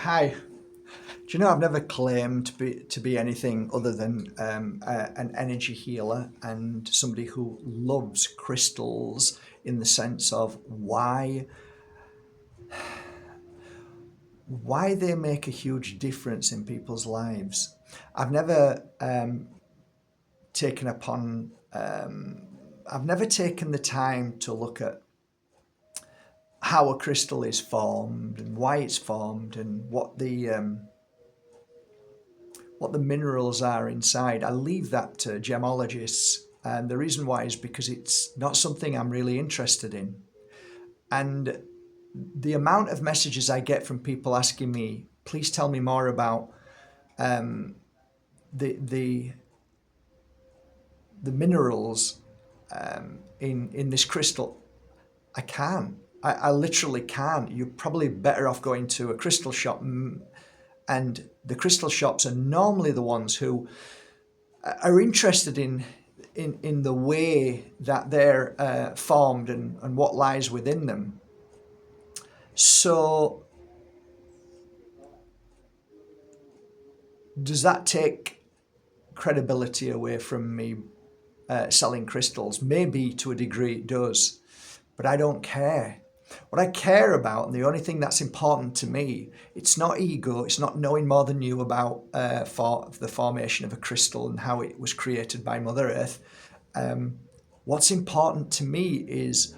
Hi. Do you know I've never claimed to be anything other than an energy healer and somebody who loves crystals in the sense of why they make a huge difference in people's lives. I've never taken upon I've never taken the time to look at how a crystal is formed and why it's formed and what the minerals are inside. I leave that to gemologists. And the reason why is because it's not something I'm really interested in. And the amount of messages I get from people asking me, please tell me more about the the the minerals in this crystal, I can't. I literally can't. You're probably better off going to a crystal shop, and the crystal shops are normally the ones who are interested in the way that they're formed and what lies within them. So does that take credibility away from me selling crystals? Maybe to a degree it does, but I don't care. What I care about, and the only thing that's important to me, it's not ego, it's not knowing more than you about for the formation of a crystal and how it was created by Mother Earth. What's important to me is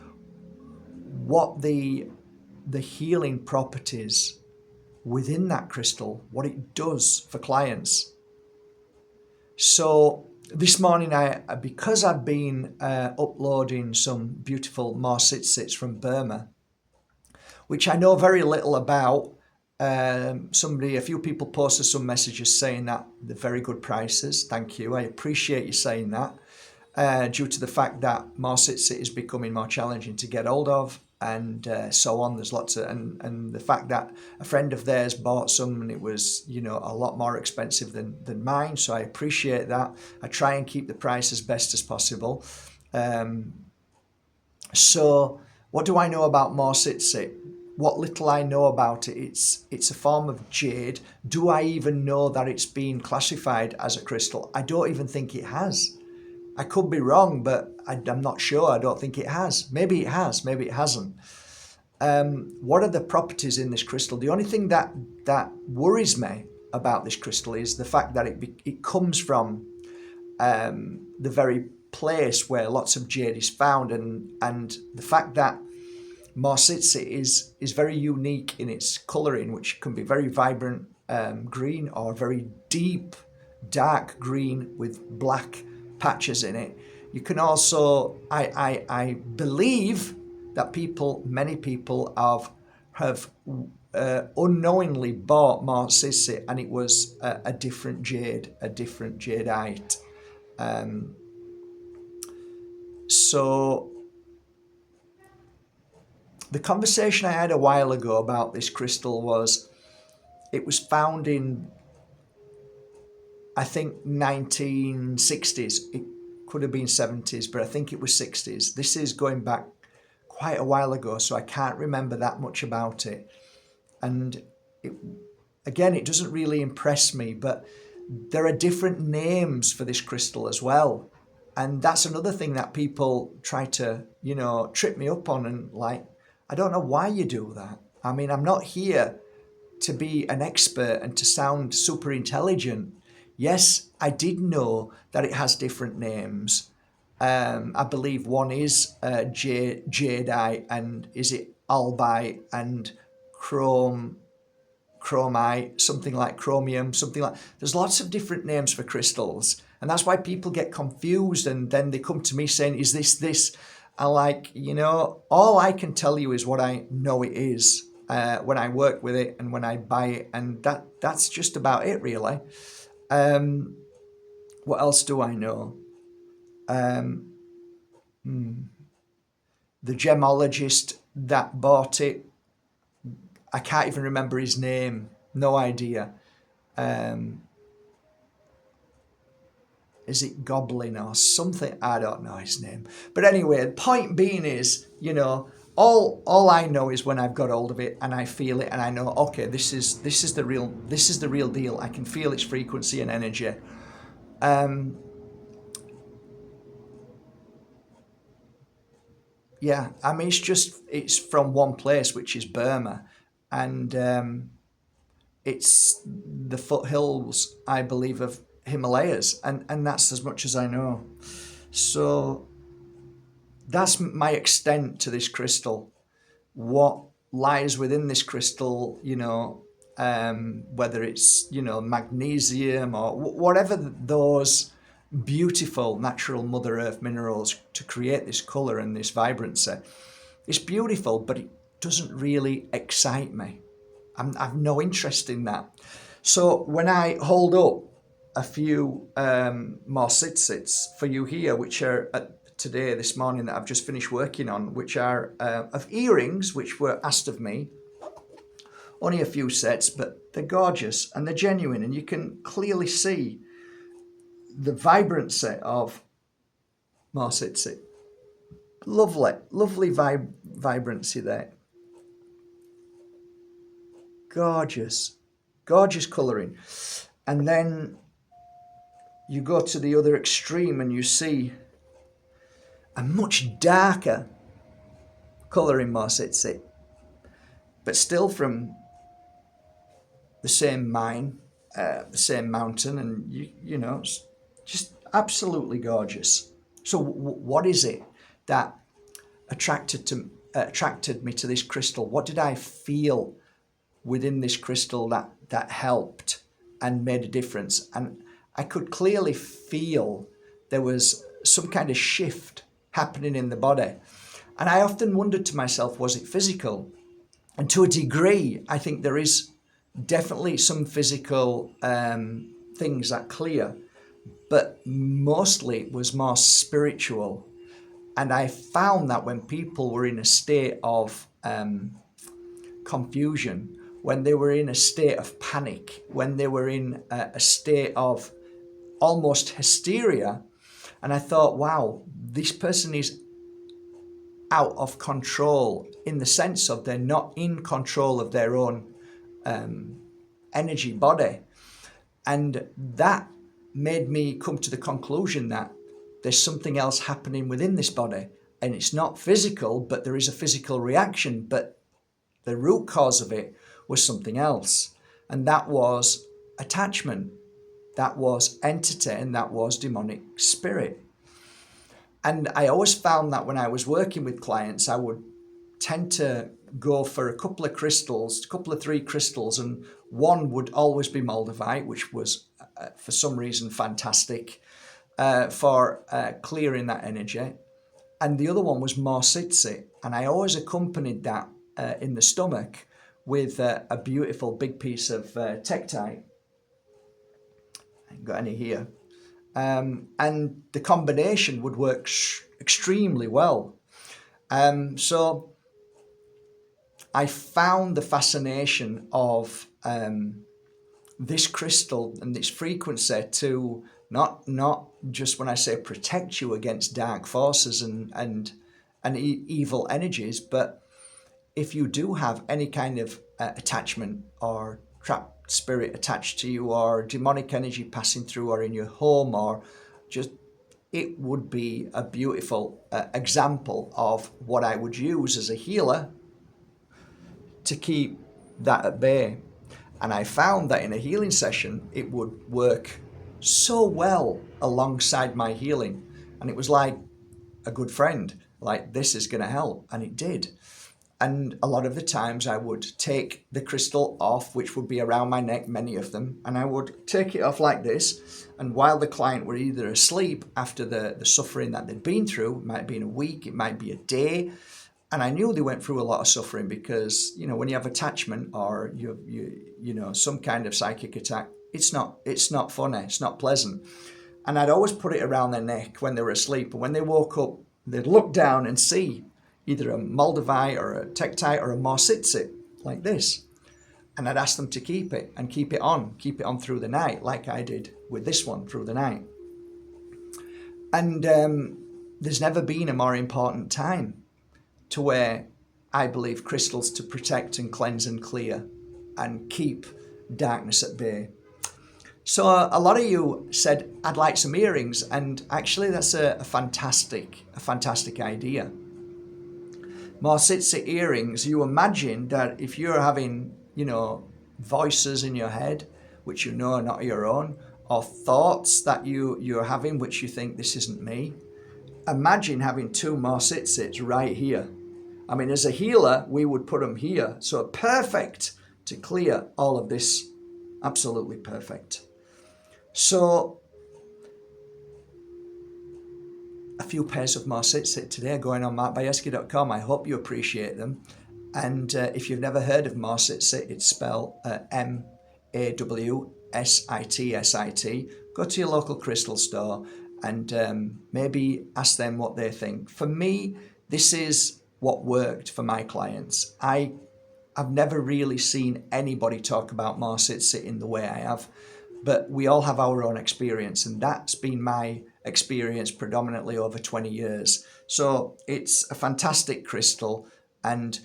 what the healing properties within that crystal, what it does for clients. So this morning, because I've been uploading some beautiful Mawsitits from Burma, which I know very little about. A few people posted some messages saying that they're very good prices. Thank you. I appreciate you saying that. Due to the fact that Mawsitit is becoming more challenging to get hold of, and so on. There's lots of, and the fact that a friend of theirs bought some and it was, a lot more expensive than mine. So I appreciate that. I try and keep the price as best as possible. So what do I know about Mawsitit? What little I know about it, it's a form of jade. Do I even know that it's been classified as a crystal? I don't even think it has. I could be wrong, but I'm not sure. I don't think it has. Maybe it has, maybe it hasn't. What are the properties in this crystal? The only thing that worries me about this crystal is the fact that it comes from the very place where lots of jade is found, and the fact that Mawsitit is very unique in its colouring, which can be very vibrant green or very deep dark green with black patches in it. You can also, I believe that many people have unknowingly bought Mawsitit and it was a different jadeite. So the conversation I had a while ago about this crystal was, it was found in, I think, 1960s. It could have been 70s, but I think it was 60s. This is going back quite a while ago, so I can't remember that much about it. And it doesn't really impress me, but there are different names for this crystal as well. And that's another thing that people try to, trip me up on, and I don't know why you do that. I mean, I'm not here to be an expert and to sound super intelligent. Yes, I did know that it has different names. I believe one is jadeite, and is it albite and chromite, something like chromium, something like. There's lots of different names for crystals, and that's why people get confused, and then they come to me saying, "Is this?" All I can tell you is what I know it is when I work with it and when I buy it, and that's just about it, really. What else do I know? The gemologist that bought it, I can't even remember his name. No idea. Is it Goblin or something? I don't know his name. But anyway, the point being is, all I know is when I've got hold of it and I feel it and I know, okay, this is the real deal. I can feel its frequency and energy. Yeah, I mean, it's from one place, which is Burma, and it's the foothills, I believe, of Himalayas, and that's as much as I know. So that's my extent to this crystal. What lies within this crystal, whether it's, magnesium or whatever those beautiful natural Mother Earth minerals to create this colour and this vibrancy. It's beautiful, but it doesn't really excite me. I've no interest in that. So when I hold up a few Mawsitits for you here, which are today, this morning, that I've just finished working on, which are of earrings, which were asked of me. Only a few sets, but they're gorgeous and they're genuine, and you can clearly see the vibrancy of Mawsitit. Lovely vibrancy there. Gorgeous colouring. And then you go to the other extreme and you see a much darker colouring Mawsitit, but still from the same mine, the same mountain, and just absolutely gorgeous. So what is it that attracted me to this crystal? What did I feel within this crystal that helped and made a difference? And I could clearly feel there was some kind of shift happening in the body. And I often wondered to myself, was it physical? And to a degree, I think there is definitely some physical things that clear, but mostly it was more spiritual. And I found that when people were in a state of confusion, when they were in a state of panic, when they were in a state of almost hysteria, and I thought, wow, this person is out of control, in the sense of they're not in control of their own energy body. And that made me come to the conclusion that there's something else happening within this body, and it's not physical, but there is a physical reaction, but the root cause of it was something else, and that was attachment, that was entity, and that was demonic spirit. And I always found that when I was working with clients, I would tend to go for a couple of 3 crystals, and one would always be Moldavite, which was for some reason fantastic for clearing that energy, and the other one was Mawsitit, and I always accompanied that in the stomach with a beautiful big piece of tektite. I ain't got any here. And the combination would work extremely well. So I found the fascination of this crystal and this frequency to not just, when I say protect you against dark forces and evil energies, but if you do have any kind of attachment or trapped spirit attached to you, or demonic energy passing through, or in your home, or just, it would be a beautiful example of what I would use as a healer to keep that at bay. And I found that in a healing session, it would work so well alongside my healing. And it was like a good friend, like, this is going to help. And it did. And a lot of the times I would take the crystal off, which would be around my neck, many of them, and I would take it off like this. And while the client were either asleep after the suffering that they'd been through, it might be in a week, it might be a day, and I knew they went through a lot of suffering, because, when you have attachment or you some kind of psychic attack, it's not funny, it's not pleasant. And I'd always put it around their neck when they were asleep, and when they woke up, they'd look down and see either a Moldavite or a tektite or a Mawsitit like this. And I'd ask them to keep it on through the night, like I did with this one through the night. And there's never been a more important time to where I believe, crystals to protect and cleanse and clear and keep darkness at bay. So a lot of you said, I'd like some earrings, and actually that's a fantastic idea. Mawsitit earrings, you imagine that if you're having, voices in your head, which you know are not your own, or thoughts that you're having, which you think, this isn't me. Imagine having two Mawsitits right here. I mean, as a healer, we would put them here. So perfect to clear all of this. Absolutely perfect. So a few pairs of Mawsitit today going on Bajerski.com. I hope you appreciate them. And if you've never heard of Mawsitit, it's spelled Mawsitsit. Go to your local crystal store and maybe ask them what they think. For me, this is what worked for my clients. I've never really seen anybody talk about Mawsitit in the way I have, but we all have our own experience, and that's been my experience predominantly over 20 years. So it's a fantastic crystal, and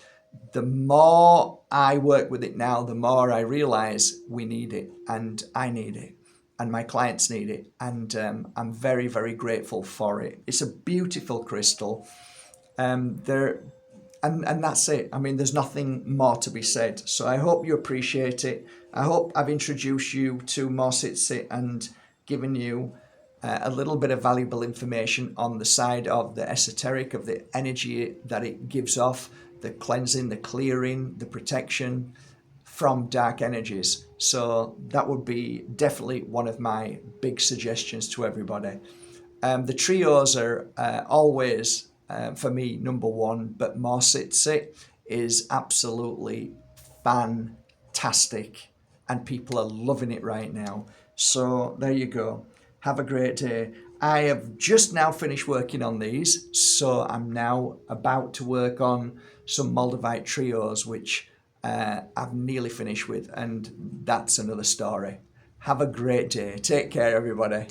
the more I work with it now, the more I realize we need it, and I need it, and my clients need it, and I'm very, very grateful for it. It's a beautiful crystal. And that's it. I mean, there's nothing more to be said. So I hope you appreciate it. I hope I've introduced you to Mawsitit and given you a little bit of valuable information on the side of the esoteric, of the energy that it gives off, the cleansing, the clearing, the protection from dark energies. So that would be definitely one of my big suggestions to everybody. The trios are always, for me, number one, but Mawsitit is absolutely fantastic, and people are loving it right now. So there you go. Have a great day. I have just now finished working on these, so I'm now about to work on some Moldavite trios, which I've nearly finished with, and that's another story. Have a great day. Take care, everybody.